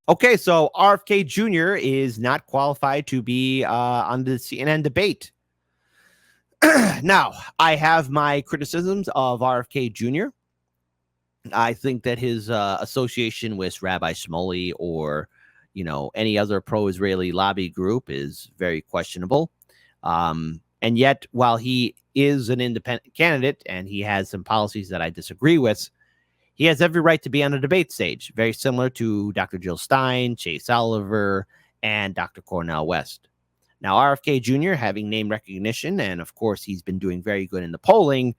Okay, so RFK Jr. is not qualified to be on the CNN debate. Now, I have my criticisms of RFK Jr. I think that his association with Rabbi Shmuley or, any other pro-Israeli lobby group is very questionable. And yet, while he is an independent candidate and he has some policies that I disagree with, he has every right to be on a debate stage, very similar to Dr. Jill Stein, Chase Oliver, and Dr. Cornel West. Now, RFK Jr. having name recognition, and of course, he's been doing very good in the polling.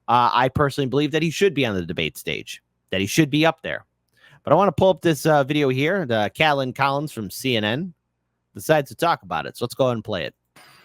I personally believe that he should be on the debate stage, that he should be up there. But I want to pull up this video here. The Catelyn Collins from CNN decides to talk about it. So let's go ahead and play it.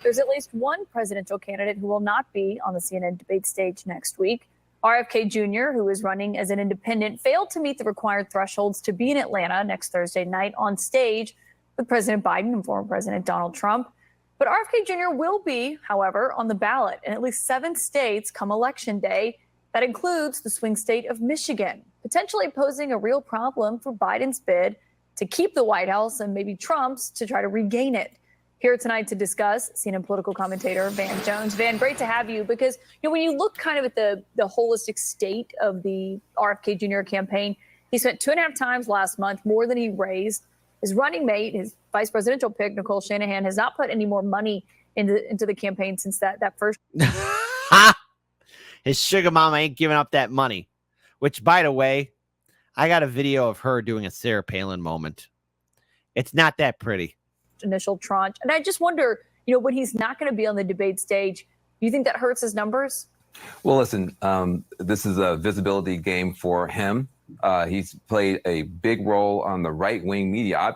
There's at least one presidential candidate who will not be on the CNN debate stage next week. RFK Jr., who is running as an independent, failed to meet the required thresholds to be in Atlanta next Thursday night on stage with President Biden and former President Donald Trump. But RFK Jr. will be, however, on the ballot in at least 7 states come Election Day. That includes the swing state of Michigan, potentially posing a real problem for Biden's bid to keep the White House and maybe Trump's to try to regain it. Here tonight to discuss, CNN political commentator Van Jones. Van, great to have you because when you look kind of at the holistic state of the RFK Jr. campaign, he spent 2.5 times last month more than he raised. His running mate, his vice presidential pick, Nicole Shanahan, has not put any more money into the campaign since that first. His sugar mama ain't giving up that money, which, by the way, I got a video of her doing a Sarah Palin moment. It's not that pretty. Initial tranche. And I just wonder, when he's not going to be on the debate stage, do you think that hurts his numbers? Well, listen, this is a visibility game for him. He's played a big role on the right-wing media.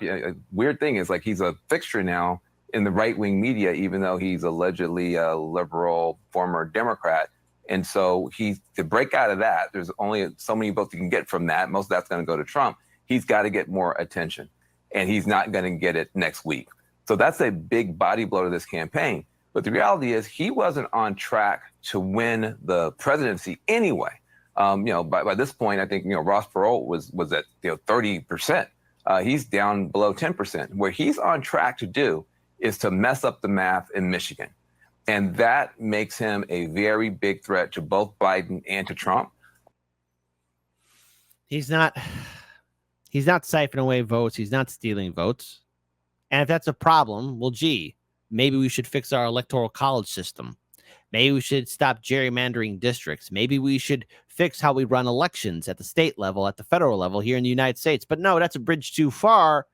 Weird thing is, he's a fixture now in the right-wing media, even though he's allegedly a liberal former Democrat. And so to break out of that, there's only so many votes you can get from that. Most of that's going to go to Trump. He's got to get more attention, and he's not going to get it next week. So that's a big body blow to this campaign. But the reality is he wasn't on track to win the presidency anyway. By this point, I think, Ross Perot was at 30%. He's down below 10%. Where he's on track to do is to mess up the math in Michigan. And that makes him a very big threat to both Biden and to Trump. He's not siphoning away votes. He's not stealing votes. And if that's a problem, well, gee, maybe we should fix our electoral college system. Maybe we should stop gerrymandering districts. Maybe we should fix how we run elections at the state level, at the federal level here in the United States. But no, that's a bridge too far,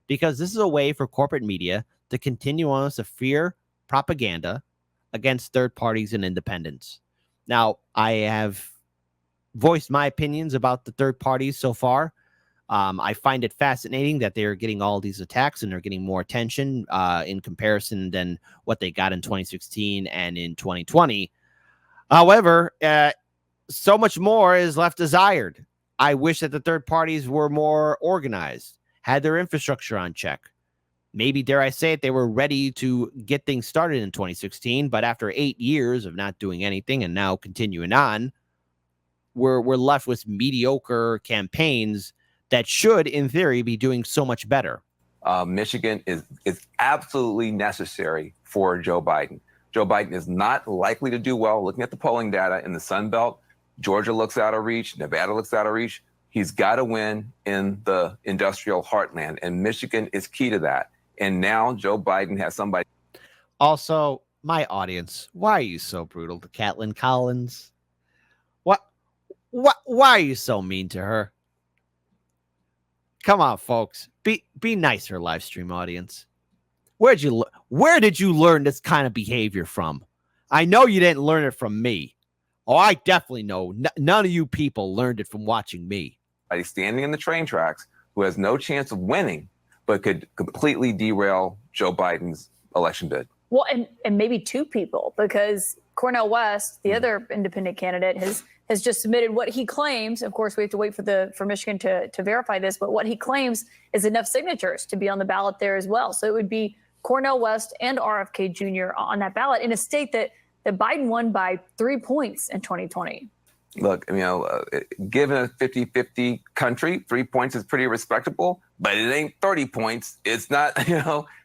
because this is a way for corporate media to continue on with a fear propaganda against third parties and independents. Now, I have voiced my opinions about the third parties so far. I find it fascinating that they're getting all these attacks and they're getting more attention in comparison than what they got in 2016 and in 2020. However, so much more is left desired. I wish that the third parties were more organized, had their infrastructure on check. Maybe, dare I say it, they were ready to get things started in 2016, but after 8 years of not doing anything and now continuing on, we're left with mediocre campaigns that should, in theory, be doing so much better. Michigan is absolutely necessary for Joe Biden. Joe Biden is not likely to do well. Looking at the polling data in the Sun Belt, Georgia looks out of reach, Nevada looks out of reach. He's got to win in the industrial heartland, and Michigan is key to that. And now Joe Biden has somebody. Also, my audience, why are you so brutal to Catelyn Collins? Why are you so mean to her? Come on, folks. Be nice to her live stream audience. Where did you learn this kind of behavior from? I know you didn't learn it from me. Oh, I definitely know. None of you people learned it from watching me. He's standing in the train tracks who has no chance of winning, but could completely derail Joe Biden's election bid. Well, and maybe 2 people, because Cornel West, the other independent candidate, has just submitted what he claims. Of course, we have to wait for Michigan to verify this, but what he claims is enough signatures to be on the ballot there as well. So it would be Cornel West and RFK Jr. on that ballot in a state that Biden won by 3 points in 2020. Look, given a 50-50 country, 3 points is pretty respectable, but it ain't 30 points. It's not,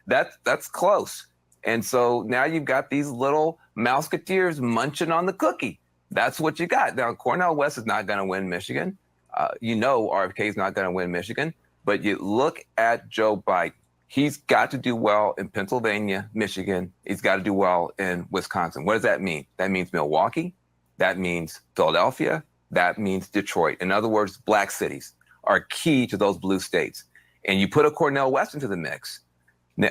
that's close. And so now you've got these little Mouseketeers munching on the cookie. That's what you got. Now, Cornel West is not going to win Michigan. RFK is not going to win Michigan. But you look at Joe Biden. He's got to do well in Pennsylvania, Michigan. He's got to do well in Wisconsin. What does that mean? That means Milwaukee. That means Philadelphia. That means Detroit. In other words, black cities are key to those blue states. And you put a Cornel West into the mix. Now,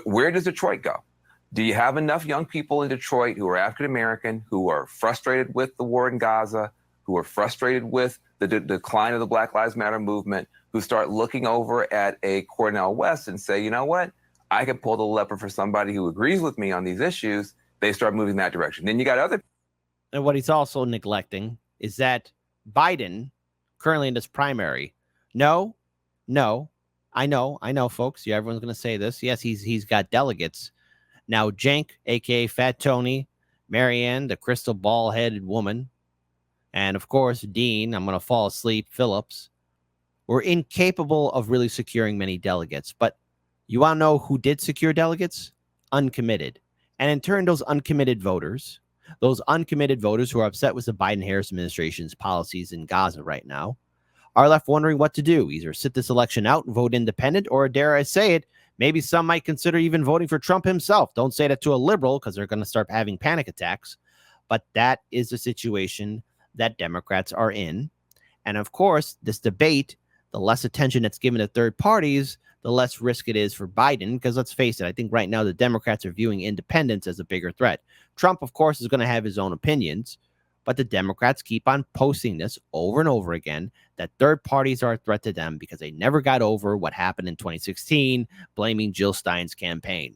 where does Detroit go? Do you have enough young people in Detroit who are African-American, who are frustrated with the war in Gaza, who are frustrated with the decline of the Black Lives Matter movement, who start looking over at a Cornel West and say, you know what? I can pull the lever for somebody who agrees with me on these issues. They start moving that direction. Then you got other. And what he's also neglecting is that Biden, currently in this primary, no, I know, folks. Yeah, everyone's going to say this. Yes, he's got delegates. Now, Cenk, a.k.a. Fat Tony, Marianne, the crystal ball-headed woman, and, of course, Dean, I'm going to fall asleep, Phillips, were incapable of really securing many delegates. But you want to know who did secure delegates? Uncommitted. And in turn, those uncommitted voters who are upset with the Biden-Harris administration's policies in Gaza right now are left wondering what to do. Either sit this election out and vote independent, or dare I say it, maybe some might consider even voting for Trump himself. Don't say that to a liberal because they're going to start having panic attacks. But that is the situation that Democrats are in. And of course, this debate, the less attention that's given to third parties, the less risk it is for Biden. Because let's face it, I think right now the Democrats are viewing independence as a bigger threat. Trump, of course, is going to have his own opinions. But the Democrats keep on posting this over and over again, that third parties are a threat to them because they never got over what happened in 2016, blaming Jill Stein's campaign.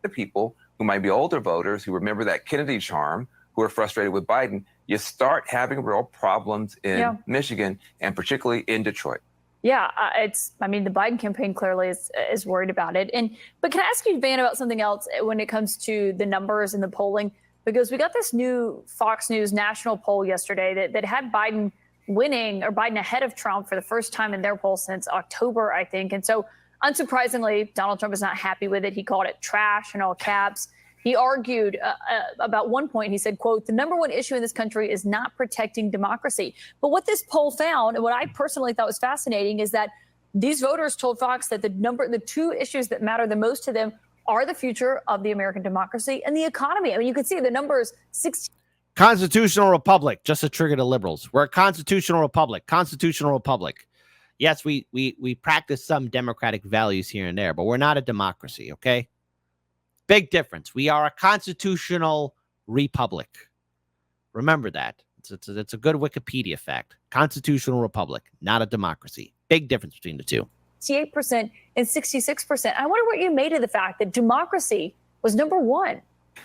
The people who might be older voters who remember that Kennedy charm, who are frustrated with Biden, you start having real problems in Michigan and particularly in Detroit. Yeah, the Biden campaign clearly is worried about it. But can I ask you, Van, about something else when it comes to the numbers and the polling? Because we got this new Fox News national poll yesterday that had Biden winning, or Biden ahead of Trump for the first time in their poll since October, I think. And so, unsurprisingly, Donald Trump is not happy with it. He called it trash in all caps. He argued about one point. He said, quote, "The number one issue in this country is not protecting democracy." But what this poll found, and what I personally thought was fascinating, is that these voters told Fox that the two issues that matter the most to them are the future of the American democracy and the economy. I mean, you can see the numbers. Constitutional republic, just a trigger to liberals. We're a constitutional republic. Yes, we practice some democratic values here and there, but we're not a democracy, okay? Big difference. We are a constitutional republic. Remember that. It's a good Wikipedia fact. Constitutional republic, not a democracy. Big difference between the two. 68% and 66%. I wonder what you made of the fact that democracy was number one.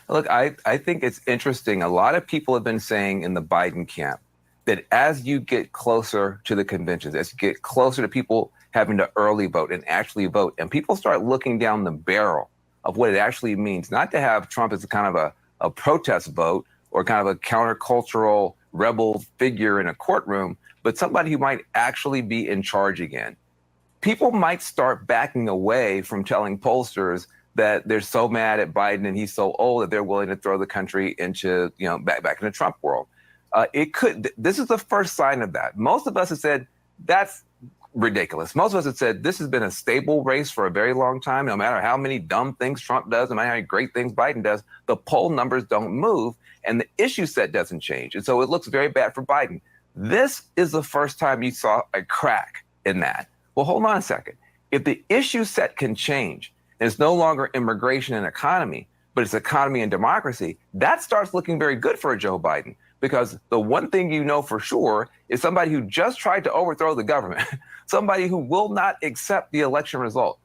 Look, I think it's interesting. A lot of people have been saying in the Biden camp that as you get closer to the conventions, as you get closer to people having to early vote and actually vote, and people start looking down the barrel of what it actually means, not to have Trump as a kind of a protest vote or kind of a countercultural rebel figure in a courtroom, but somebody who might actually be in charge again. People might start backing away from telling pollsters that they're so mad at Biden and he's so old that they're willing to throw the country into, back in the Trump world. This is the first sign of that. Most of us have said that's ridiculous. Most of us have said this has been a stable race for a very long time. No matter how many dumb things Trump does, no matter how many great things Biden does, the poll numbers don't move and the issue set doesn't change. And so it looks very bad for Biden. This is the first time you saw a crack in that. Well, hold on a second. If the issue set can change, and it's no longer immigration and economy, but it's economy and democracy, that starts looking very good for Joe Biden. Because the one thing you know for sure is somebody who just tried to overthrow the government, somebody who will not accept the election result.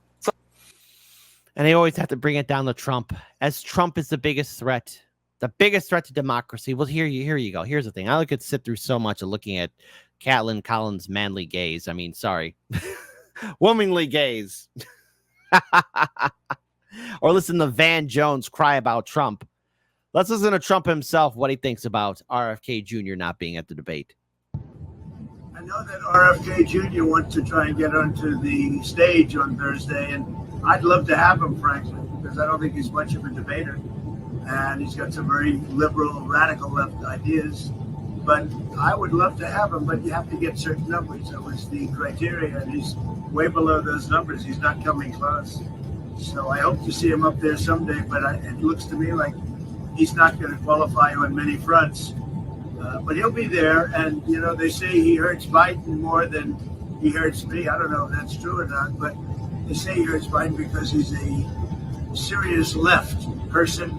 And they always have to bring it down to Trump, as Trump is the biggest threat to democracy. Well, here you go. Here's the thing. I could sit through so much of looking at Catelyn Collins' manly gaze. I mean, sorry. Womanly gaze. Or listen to Van Jones cry about Trump. Let's listen to Trump himself, what he thinks about RFK Jr. not being at the debate. I know that RFK Jr. wants to try and get onto the stage on Thursday, and I'd love to have him, frankly, because I don't think he's much of a debater. And he's got some very liberal, radical left ideas. But I would love to have him, but you have to get certain numbers. That was the criteria, and he's way below those numbers. He's not coming close. So I hope to see him up there someday, but it looks to me like he's not going to qualify on many fronts. But he'll be there, and, you know, they say he hurts Biden more than he hurts me. I don't know if that's true or not, but they say he hurts Biden because he's a serious left person.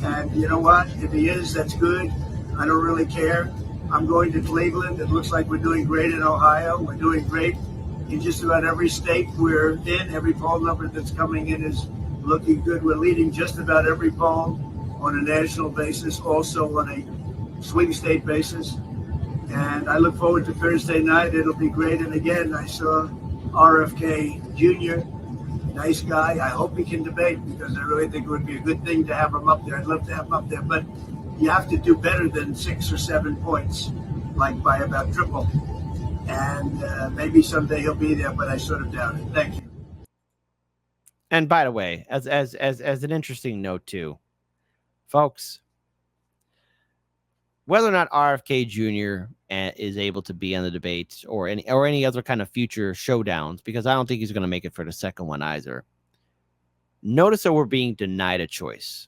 And you know what? If he is, that's good. I don't really care. I'm going to Cleveland. It looks like we're doing great in Ohio. We're doing great in just about every state we're in. Every poll number that's coming in is looking good. We're leading just about every poll on a national basis, also on a swing state basis. And I look forward to Thursday night. It'll be great. And again, I saw RFK Jr., nice guy. I hope he can debate, because I really think it would be a good thing to have him up there. I'd love to have him up there, but you have to do better than 6 or 7 points, like by about triple. And maybe someday he'll be there, but I sort of doubt it. Thank you. And by the way, as an interesting note too, folks, whether or not RFK Jr. is able to be on the debates or any other kind of future showdowns, because I don't think he's going to make it for the second one either. Notice that we're being denied a choice.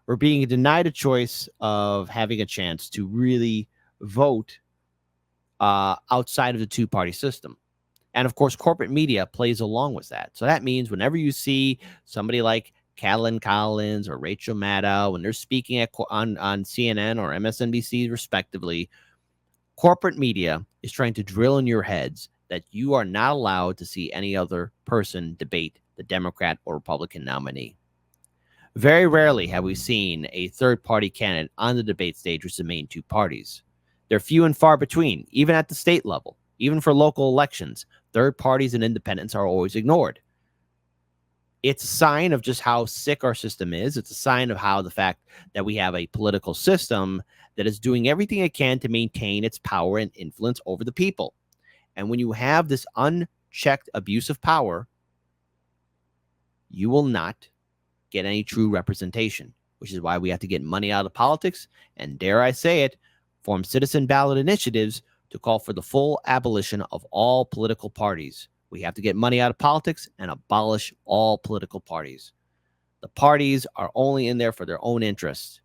We're being denied a choice of having a chance to really vote outside of the two-party system. And of course, corporate media plays along with that. So that means whenever you see somebody like Catelyn Collins or Rachel Maddow, when they're speaking on CNN or MSNBC respectively, corporate media is trying to drill in your heads that you are not allowed to see any other person debate the Democrat or Republican nominee. Very rarely have we seen a third-party candidate on the debate stage with the main two parties. They're few and far between, even at the state level. Even for local elections, third parties and independents are always ignored. It's a sign of just how sick our system is. It's a sign of how the fact that we have a political system that is doing everything it can to maintain its power and influence over the people. And when you have this unchecked abuse of power, you will not get any true representation, which is why we have to get money out of politics and, dare I say it, form citizen ballot initiatives to call for the full abolition of all political parties. We have to get money out of politics and abolish all political parties. The parties are only in there for their own interests.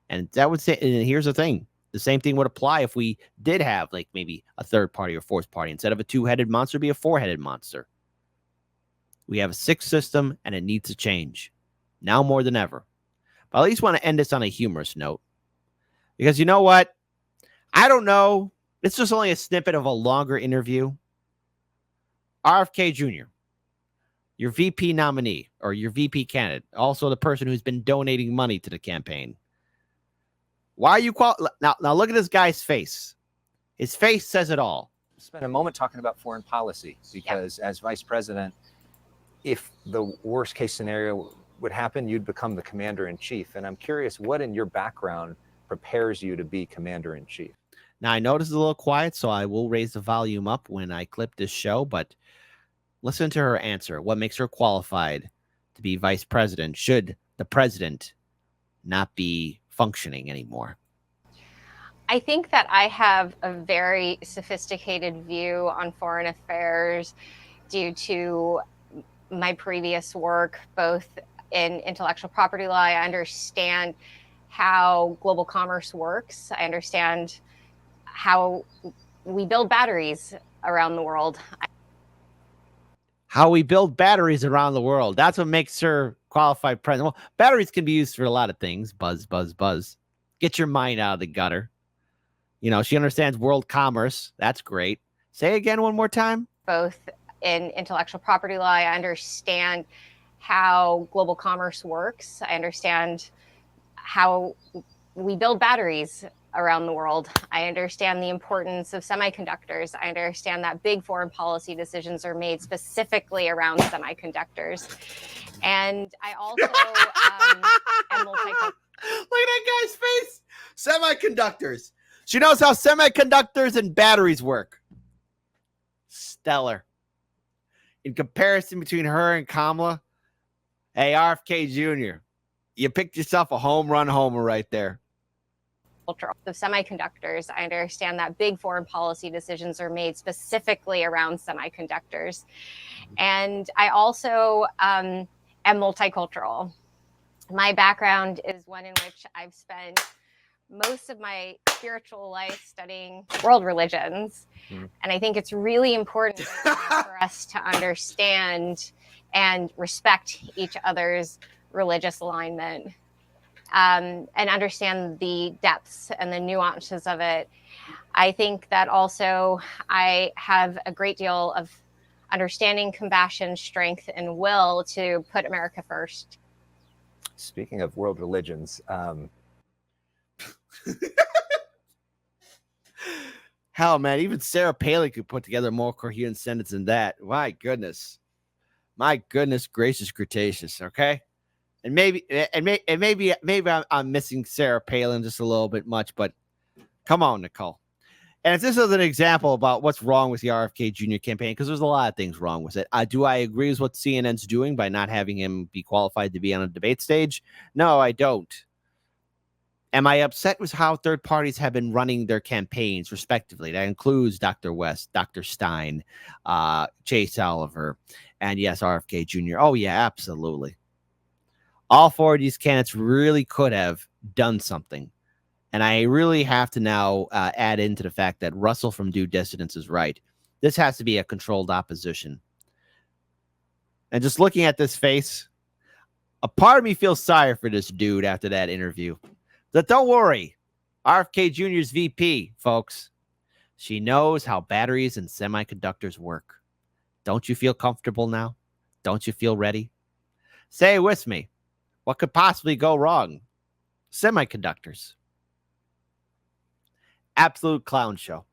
And that would say, and here's the thing, the same thing would apply if we did have like maybe a third party or fourth party. Instead of a two-headed monster, it'd be a four-headed monster. We have a sick system and it needs to change now more than ever. But I at least want to end this on a humorous note, because you know what? I don't know. It's just only a snippet of a longer interview. RFK Jr., your VP nominee or your VP candidate, also the person who's been donating money to the campaign. Why are you now look at this guy's face. His face says it all. Spend a moment talking about foreign policy, because as vice president, if the worst case scenario would happen, you'd become the commander in chief. And I'm curious, what in your background prepares you to be commander in chief? Now, I know this is a little quiet, so I will raise the volume up when I clip this show, but listen to her answer. What makes her qualified to be vice president should the president not be functioning anymore? I think that I have a very sophisticated view on foreign affairs due to my previous work, both in intellectual property law. I understand how global commerce works. I understand how we build batteries around the world. How we build batteries around the world. That's what makes her qualified president. Well, batteries can be used for a lot of things. Buzz, buzz, buzz. Get your mind out of the gutter. You know, she understands world commerce. That's great. Say again one more time. Both in intellectual property law, I understand how global commerce works. I understand how we build batteries around the world. I understand the importance of semiconductors. I understand that big foreign policy decisions are made specifically around semiconductors. And I also am multicultural. Look at that Semiconductors. She knows how semiconductors and batteries work. Stellar. In comparison between her and Kamala, hey, RFK Jr., you picked yourself a home run homer right there. Of semiconductors. I understand that big foreign policy decisions are made specifically around semiconductors. And I also am multicultural. My background is one in which I've spent most of my spiritual life studying world religions. And I think it's really important for us to understand and respect each other's religious alignment. And understand the depths and the nuances of it. I think that also I have a great deal of understanding, compassion, strength, and will to put America first. Speaking of world religions, hell, man, even Sarah Palin could put together a more coherent sentence than that. My goodness gracious, cretaceous. Okay. And maybe I'm missing Sarah Palin just a little bit much, but come on, Nicole. And if this is an example about what's wrong with the RFK Jr. campaign, because there's a lot of things wrong with it. Do I agree with what CNN's doing by not having him be qualified to be on a debate stage? No, I don't. Am I upset with how third parties have been running their campaigns, respectively? That includes Dr. West, Dr. Stein, Chase Oliver, and yes, RFK Jr. Oh, yeah, absolutely. All four of these candidates really could have done something. And I really have to now add into the fact that Russell from Due Dissidence is right. This has to be a controlled opposition. And just looking at this face, a part of me feels sorry for this dude after that interview. But don't worry. RFK Jr.'s VP, folks. She knows how batteries and semiconductors work. Don't you feel comfortable now? Don't you feel ready? Say it with me. What could possibly go wrong? Semiconductors. Absolute clown show.